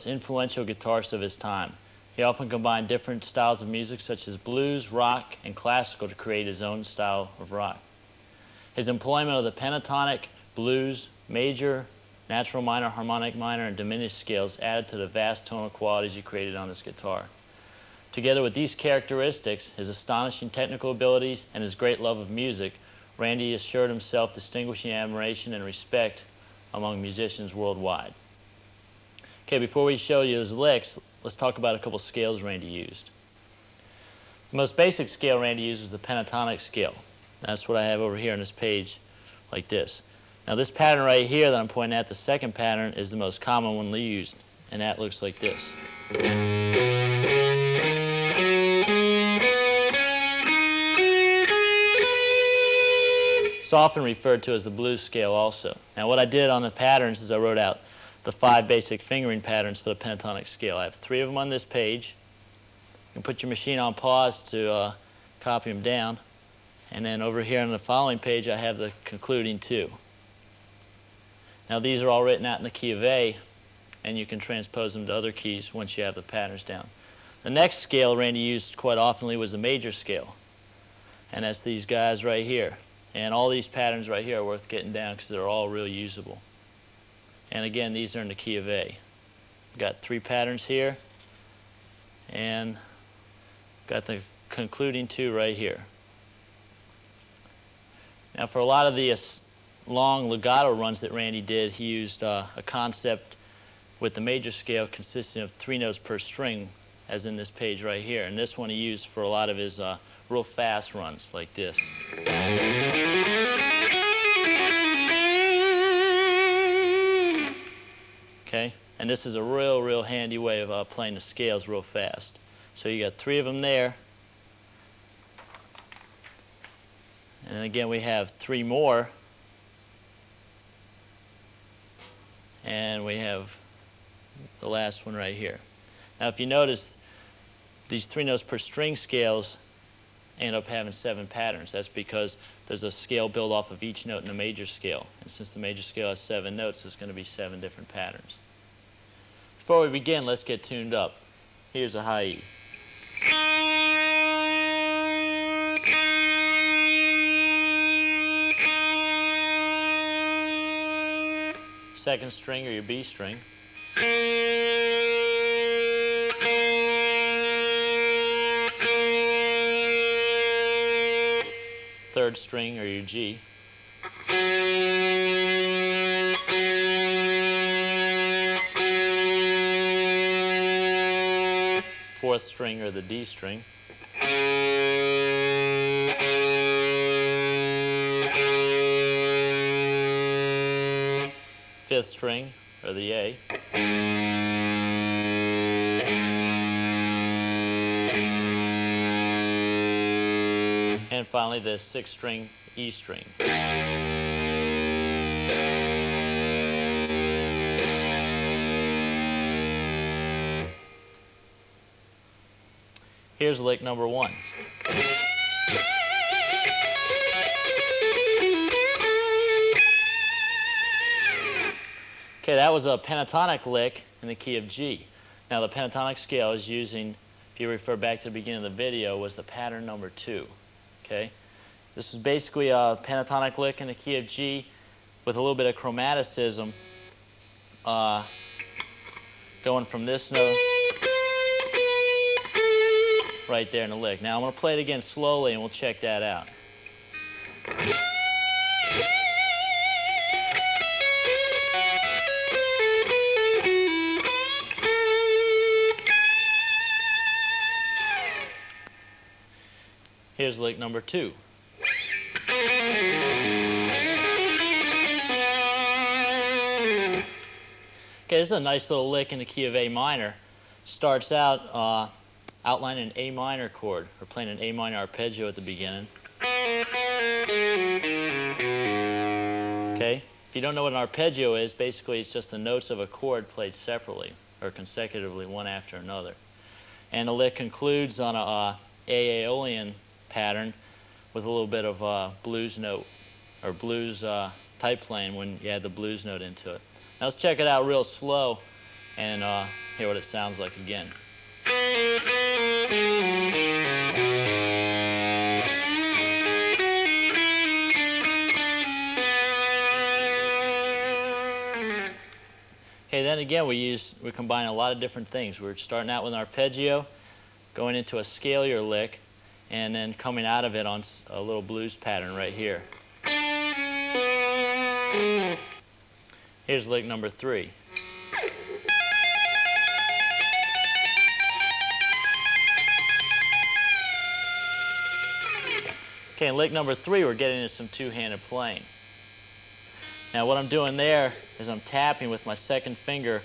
most influential guitarist of his time. He often combined different styles of music such as blues, rock, and classical to create his own style of rock. His employment of the pentatonic, blues, major, natural minor, harmonic minor, and diminished scales added to the vast tonal qualities he created on this guitar. Together with these characteristics, his astonishing technical abilities, and his great love of music, Randy assured himself distinguishing admiration and respect among musicians worldwide. Okay, before we show you his licks, let's talk about a couple scales Randy used. The most basic scale Randy used was the pentatonic scale. That's what I have over here on this page, like this. Now this pattern right here that I'm pointing at, the second pattern, is the most common one used, and that looks like this. It's often referred to as the blues scale also. Now what I did on the patterns is I wrote out the 5 basic fingering patterns for the pentatonic scale. I have 3 of them on this page. You can put your machine on pause to copy them down. And then over here on the following page I have the concluding 2. Now these are all written out in the key of A, and you can transpose them to other keys once you have the patterns down. The next scale Randy used quite oftenly was the major scale. And that's these guys right here. And all these patterns right here are worth getting down because they're all real usable. And again, these are in the key of A. We've got 3 patterns here, and got the concluding 2 right here. Now for a lot of the long legato runs that Randy did, he used a concept with the major scale consisting of 3 notes per string, as in this page right here. And this one he used for a lot of his real fast runs, like this. Okay, and this is a real handy way of playing the scales real fast. So you got 3 of them there. And again, we have 3 more. And we have the last one right here. Now if you notice, these 3 notes per string scales end up having 7 patterns. That's because there's a scale built off of each note in the major scale. And since the major scale has 7 notes, there's going to be 7 different patterns. Before we begin, let's get tuned up. Here's a high E. Second string or your B string. Third string or your G. Fourth string or the D string. Fifth string or the A. And finally the 6th string E string. Here's lick number 1. Okay, that was a pentatonic lick in the key of G. Now the pentatonic scale is using, if you refer back to the beginning of the video, was the pattern number 2. Okay, this is basically a pentatonic lick in the key of G with a little bit of chromaticism going from this note right there in the lick. Now I'm going to play it again slowly and we'll check that out. Here's lick number 2. Okay, this is a nice little lick in the key of A minor. Starts out outlining an A minor chord, or playing an A minor arpeggio at the beginning. Okay, if you don't know what an arpeggio is, basically it's just the notes of a chord played separately, or consecutively, one after another. And the lick concludes on a Aeolian pattern with a little bit of blues note, or blues type playing when you add the blues note into it. Now let's check it out real slow and hear what it sounds like again. Okay, then again we combine a lot of different things. We're starting out with an arpeggio, going into a scalier lick, and then coming out of it on a little blues pattern right here. Here's lick number 3. Okay, in lick number 3 we're getting into some two-handed playing. Now what I'm doing there is I'm tapping with my second finger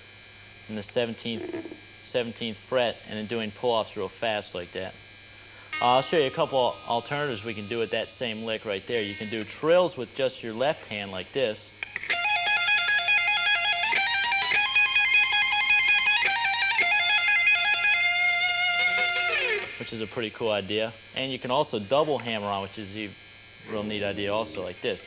in the 17th fret and then doing pull-offs real fast like that. I'll show you a couple alternatives we can do with that same lick right there. You can do trills with just your left hand like this. Which is a pretty cool idea. And you can also double hammer on, which is a real neat idea also, like this.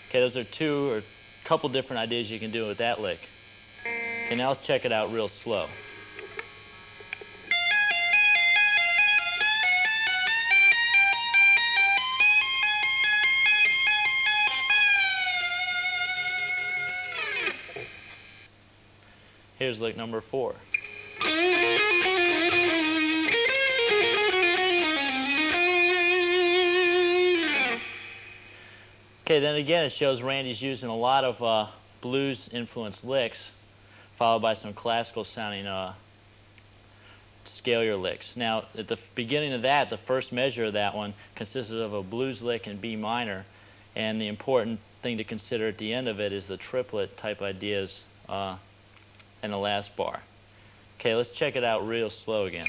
Okay, those are two or a couple different ideas you can do with that lick. Okay, now let's check it out real slow. Here's lick number 4. Okay, then again it shows Randy's using a lot of blues-influenced licks, followed by some classical-sounding scalier licks. Now, at the beginning of that, the first measure of that one consisted of a blues lick in B minor, and the important thing to consider at the end of it is the triplet type ideas in the last bar. Okay, let's check it out real slow again.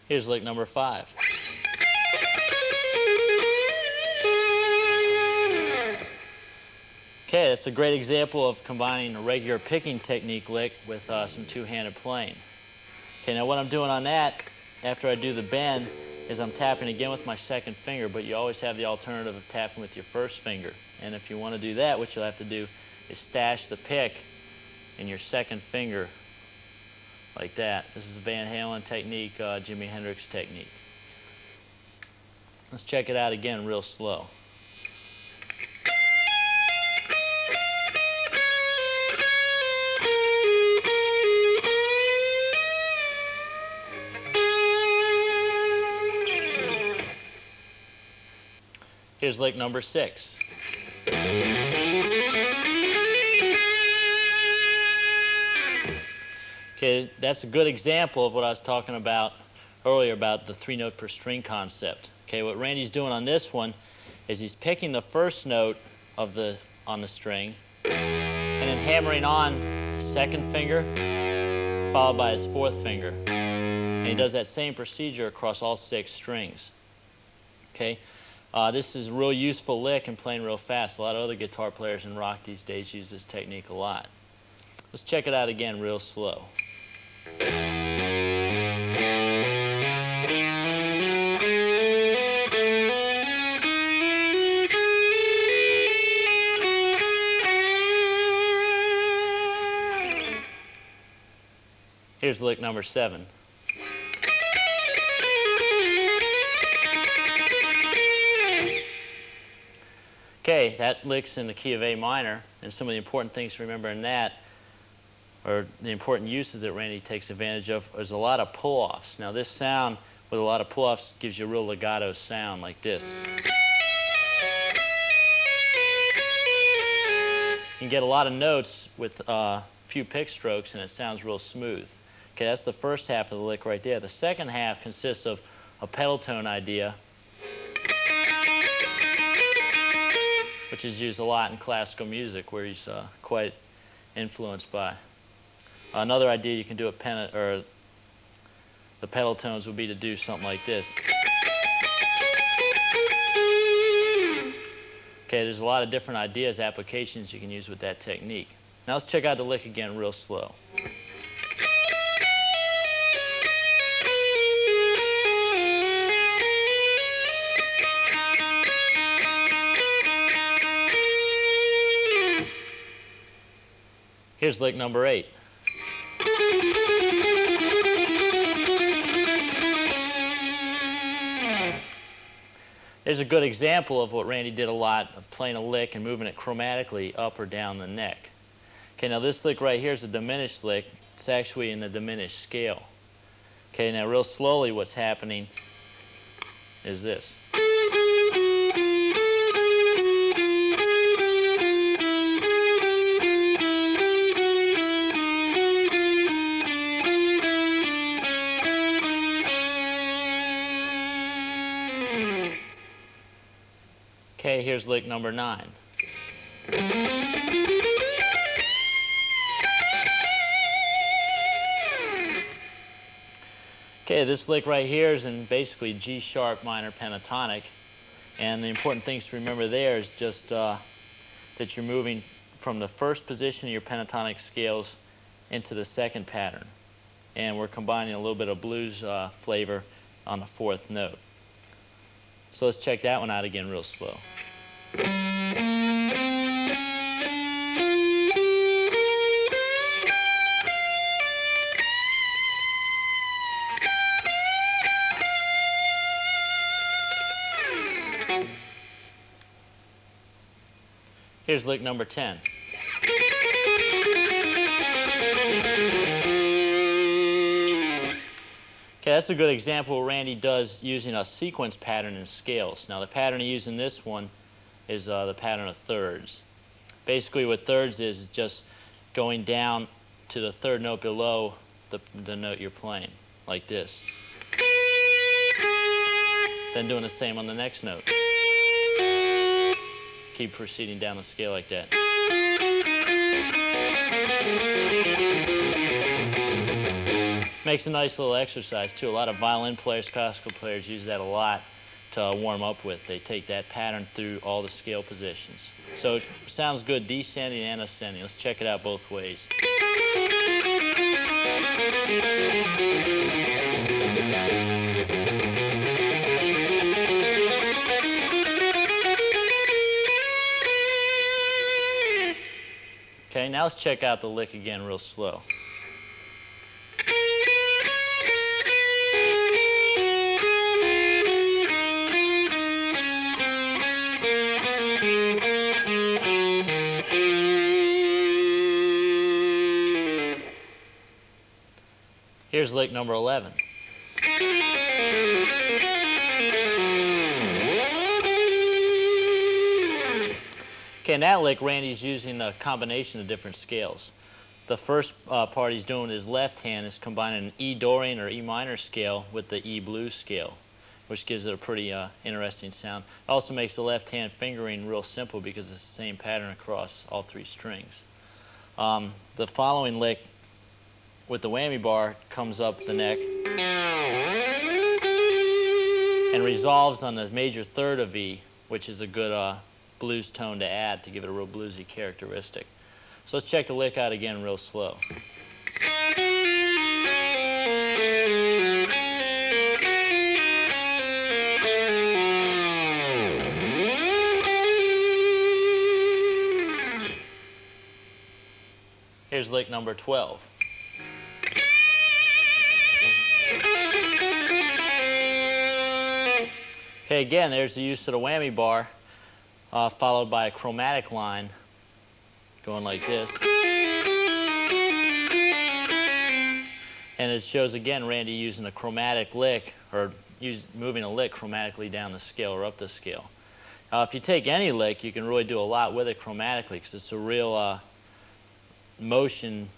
Here's lick number 5. Okay, that's a great example of combining a regular picking technique lick with some two-handed playing. Okay, now what I'm doing on that, after I do the bend, is I'm tapping again with my second finger, but you always have the alternative of tapping with your first finger. And if you want to do that, what you'll have to do is stash the pick in your second finger like that. This is a Van Halen technique, Jimi Hendrix technique. Let's check it out again real slow. Here's lick number 6. Okay, that's a good example of what I was talking about earlier about the 3-note per string concept. Okay, what Randy's doing on this one is he's picking the first note of on the string and then hammering on his second finger followed by his fourth finger. And he does that same procedure across all 6 strings. Okay, this is a real useful lick and playing real fast. A lot of other guitar players in rock these days use this technique a lot. Let's check it out again real slow. Here's lick number 7. Okay, that lick's in the key of A minor, and some of the important things to remember in that, or the important uses that Randy takes advantage of, is a lot of pull-offs. Now this sound with a lot of pull-offs gives you a real legato sound like this. You can get a lot of notes with a few pick strokes and it sounds real smooth. Okay, that's the first half of the lick right there. The second half consists of a pedal tone idea, which is used a lot in classical music, where he's quite influenced by. Another idea you can do the pedal tones would be to do something like this. Okay, there's a lot of different ideas, applications you can use with that technique. Now let's check out the lick again real slow. Here's lick number 8. There's a good example of what Randy did a lot, of playing a lick and moving it chromatically up or down the neck. Okay, now this lick right here is a diminished lick. It's actually in the diminished scale. Okay, now real slowly what's happening is this. Okay, here's lick number 9. Okay, this lick right here is in basically G sharp minor pentatonic, and the important things to remember there is just that you're moving from the first position of your pentatonic scales into the second pattern, and we're combining a little bit of blues flavor on the 4th note. So let's check that one out again real slow. Here's lick number 10. Okay, that's a good example of what Randy does using a sequence pattern in scales. Now the pattern he used in this one is the pattern of thirds. Basically what thirds is just going down to the 3rd note below the note you're playing, like this. Then doing the same on the next note. Keep proceeding down the scale like that. Makes a nice little exercise too. A lot of violin players, classical players use that a lot to warm up with. They take that pattern through all the scale positions. So it sounds good descending and ascending. Let's check it out both ways. Okay, now let's check out the lick again real slow. Here's lick number 11. Okay, in that lick, Randy's using a combination of different scales. The first part he's doing with his left hand is combining an E Dorian or E minor scale with the E blues scale, which gives it a pretty interesting sound. It also makes the left hand fingering real simple because it's the same pattern across all 3 strings. The following lick with the whammy bar comes up the neck and resolves on the major 3rd of E, which is a good blues tone to add to give it a real bluesy characteristic. So let's check the lick out again real slow. Here's lick number 12. Okay, again, there's the use of the whammy bar, followed by a chromatic line going like this. And it shows, again, Randy using a chromatic lick, or moving a lick chromatically down the scale or up the scale. If you take any lick, you can really do a lot with it chromatically because it's a real motion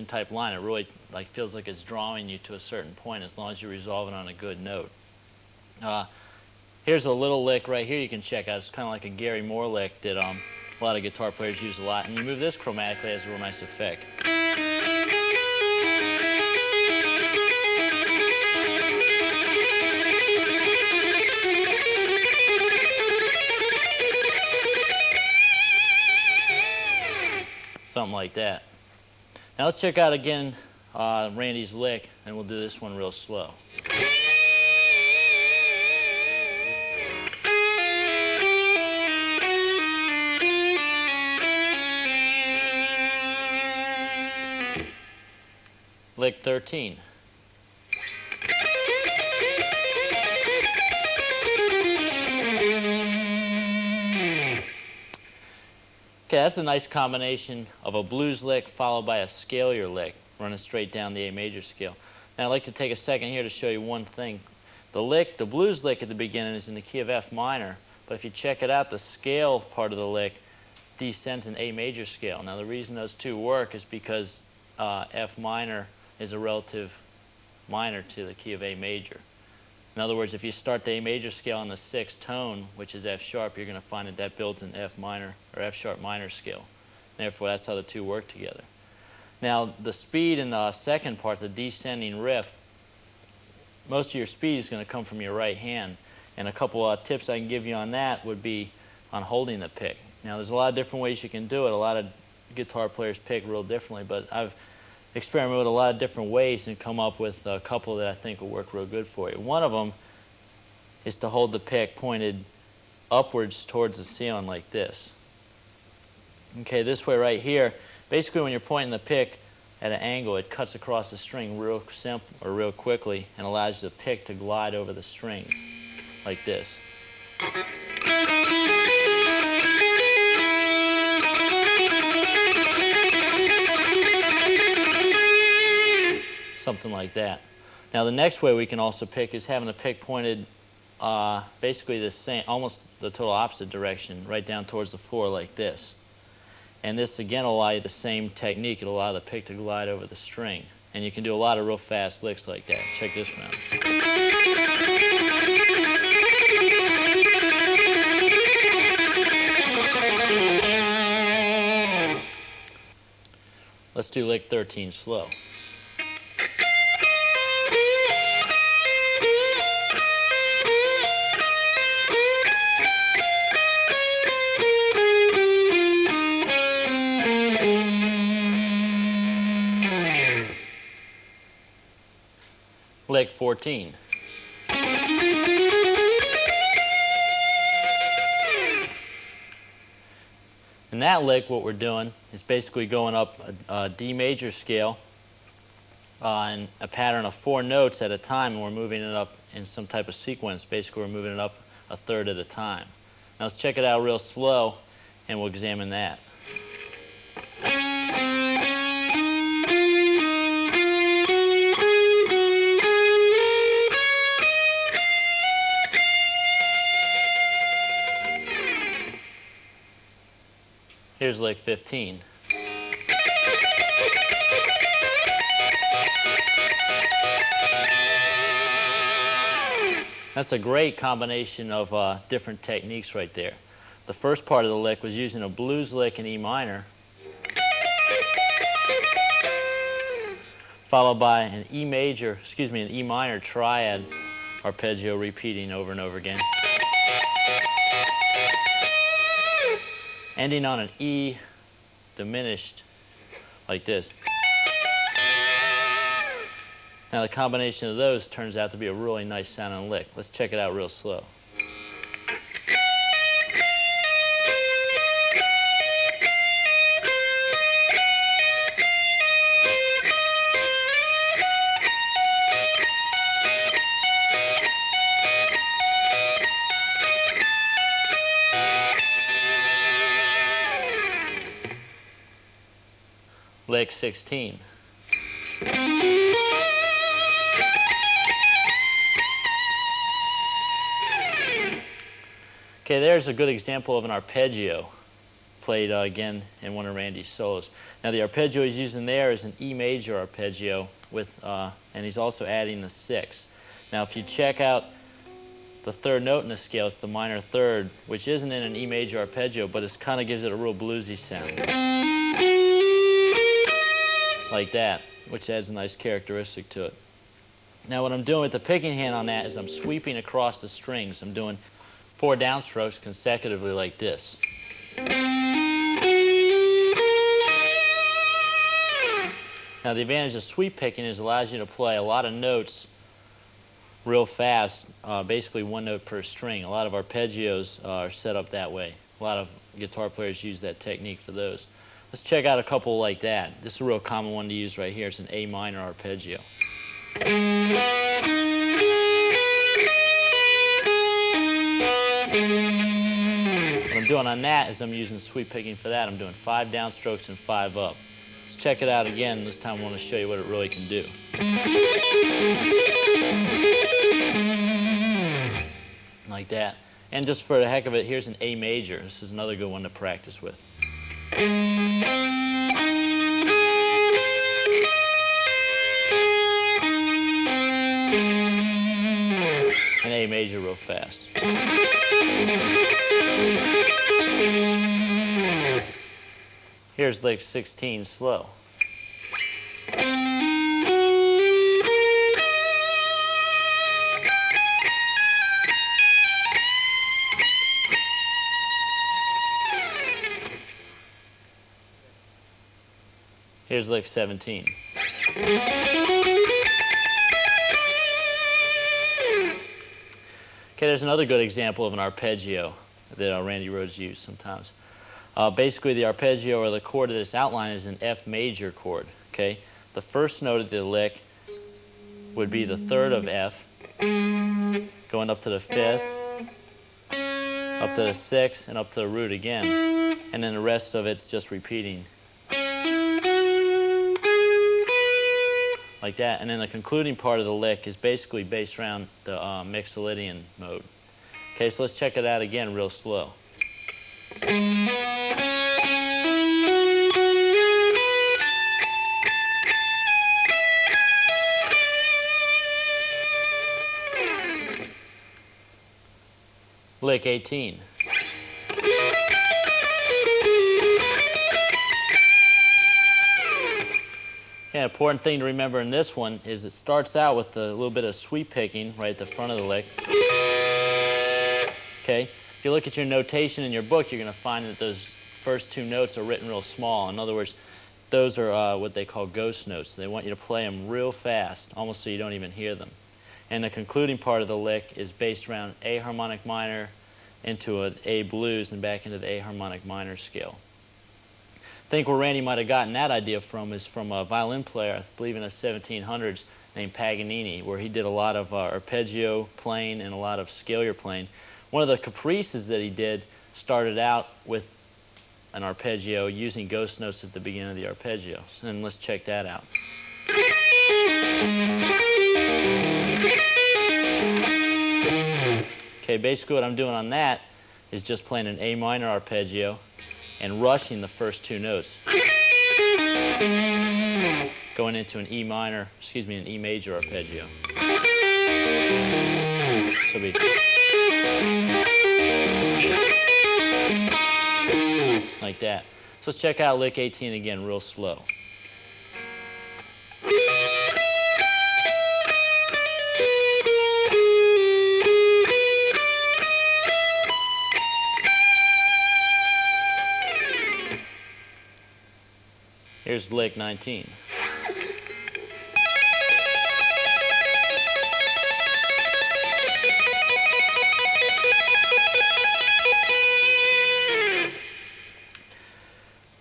type line. It really feels like it's drawing you to a certain point as long as you resolve it on a good note. Here's a little lick right here you can check out. It's kind of like a Gary Moore lick that a lot of guitar players use a lot. And you move this chromatically, it has a real nice effect. something like that. Now let's check out again Randy's lick, and we'll do this one real slow. Lick 13. Okay, that's a nice combination of a blues lick followed by a scalier lick, running straight down the A major scale. Now I'd like to take a second here to show you one thing. The blues lick at the beginning is in the key of F minor, but if you check it out, the scale part of the lick descends in A major scale. Now the reason those two work is because F minor is a relative minor to the key of A major. In other words, if you start the A major scale on the sixth tone, which is F sharp, you're going to find that that builds an F minor or F sharp minor scale. Therefore, that's how the two work together. Now, the speed in the second part, the descending riff, most of your speed is going to come from your right hand. And a couple of tips I can give you on that would be on holding the pick. Now, there's a lot of different ways you can do it. A lot of guitar players pick real differently, but I've experimented with a lot of different ways and come up with a couple that I think will work real good for you. One of them is to hold the pick pointed upwards towards the ceiling like this. Okay, this way right here, basically when you're pointing the pick at an angle, it cuts across the string real simple or real quickly and allows the pick to glide over the strings like this. Something like that. Now the next way we can also pick is having the pick pointed basically the same, almost the total opposite direction, right down towards the floor like this. And this again will allow you the same technique. It'll allow the pick to glide over the string. And you can do a lot of real fast licks like that. Check this one out. Let's do lick 13 slow. Lick 14. In that lick, what we're doing is basically going up a D major scale in a pattern of 4 notes at a time, and we're moving it up in some type of sequence. Basically, we're moving it up a third at a time. Now let's check it out real slow, and we'll examine that. Here's lick 15. That's a great combination of different techniques right there. The first part of the lick was using a blues lick in E minor, followed by an E major, an E minor triad arpeggio repeating over and over again, ending on an E diminished like this. Now the combination of those turns out to be a really nice sounding lick. Let's check it out real slow. Lick 16. Okay, there's a good example of an arpeggio played again in one of Randy's solos. Now the arpeggio he's using there is an E major arpeggio with, and he's also adding the 6. Now if you check out the third note in the scale, it's the minor third, which isn't in an E major arpeggio, but it kind of gives it a real bluesy sound. Like that, which adds a nice characteristic to it. Now what I'm doing with the picking hand on that is I'm sweeping across the strings. I'm doing 4 downstrokes consecutively like this. Now the advantage of sweep picking is it allows you to play a lot of notes real fast, basically one note per string. A lot of arpeggios are set up that way. A lot of guitar players use that technique for those. Let's check out a couple like that. This is a real common one to use right here. It's an A minor arpeggio. What I'm doing on that is I'm using sweep picking for that. I'm doing 5 downstrokes and 5 up. Let's check it out again. This time I want to show you what it really can do. Like that. And just for the heck of it, here's an A major. This is another good one to practice with. An A major real fast. Here's lick 16 slow. Here's lick 17. Okay, there's another good example of an arpeggio that Randy Rhoads used sometimes. Basically, the arpeggio or the chord that it's outlined is an F major chord. Okay, the first note of the lick would be the third of F, going up to the fifth, up to the sixth, and up to the root again, and then the rest of it's just repeating. Like that, and then the concluding part of the lick is basically based around the Mixolydian mode. Okay, so let's check it out again real slow. Lick 18. Yeah, important thing to remember in this one is it starts out with a little bit of sweep picking right at the front of the lick. Okay, if you look at your notation in your book, you're going to find that those first 2 notes are written real small. In other words, those are what they call ghost notes. They want you to play them real fast, almost so you don't even hear them. And the concluding part of the lick is based around A harmonic minor into an A blues and back into the A harmonic minor scale. I think where Randy might have gotten that idea from is from a violin player, I believe in the 1700s, named Paganini, where he did a lot of arpeggio playing and a lot of scalar playing. One of the caprices that he did started out with an arpeggio using ghost notes at the beginning of the arpeggio. And let's check that out. Okay, basically what I'm doing on that is just playing an A minor arpeggio and rushing the first 2 notes. Going into an E minor, excuse me, an E major arpeggio. So it'll be like that. So let's check out lick 18 again real slow. Here's lick 19.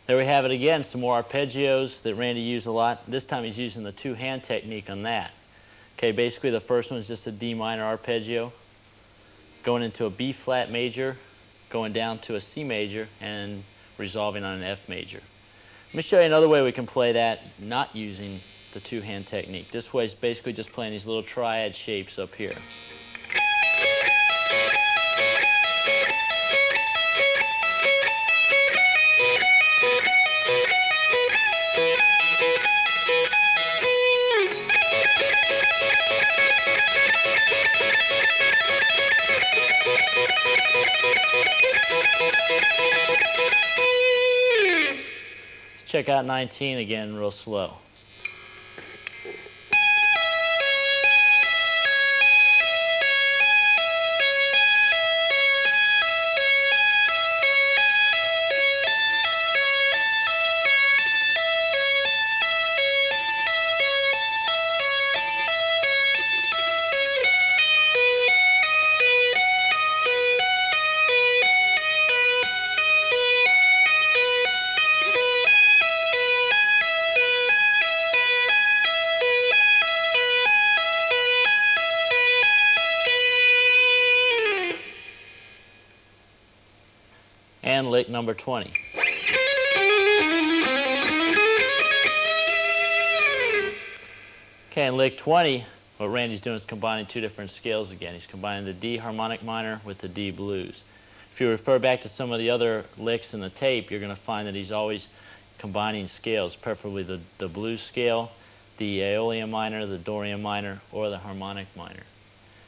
There we have it again, some more arpeggios that Randy used a lot. This time he's using the 2-hand technique on that. Okay, basically the first one is just a D minor arpeggio, going into a B flat major, going down to a C major, and resolving on an F major. Let me show you another way we can play that not using the 2-hand technique. This way is basically just playing these little triad shapes up here. Let's check out 19 again real slow. and lick number 20. Okay, in lick 20, what Randy's doing is combining two different scales again. He's combining the D harmonic minor with the D blues. If you refer back to some of the other licks in the tape, you're going to find that he's always combining scales, preferably the blues scale, the Aeolian minor, the Dorian minor, or the harmonic minor.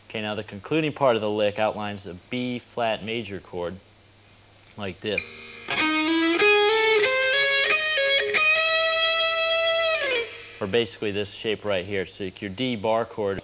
Okay, now the concluding part of the lick outlines a B flat major chord like this. Or basically this shape right here. So your D bar chord.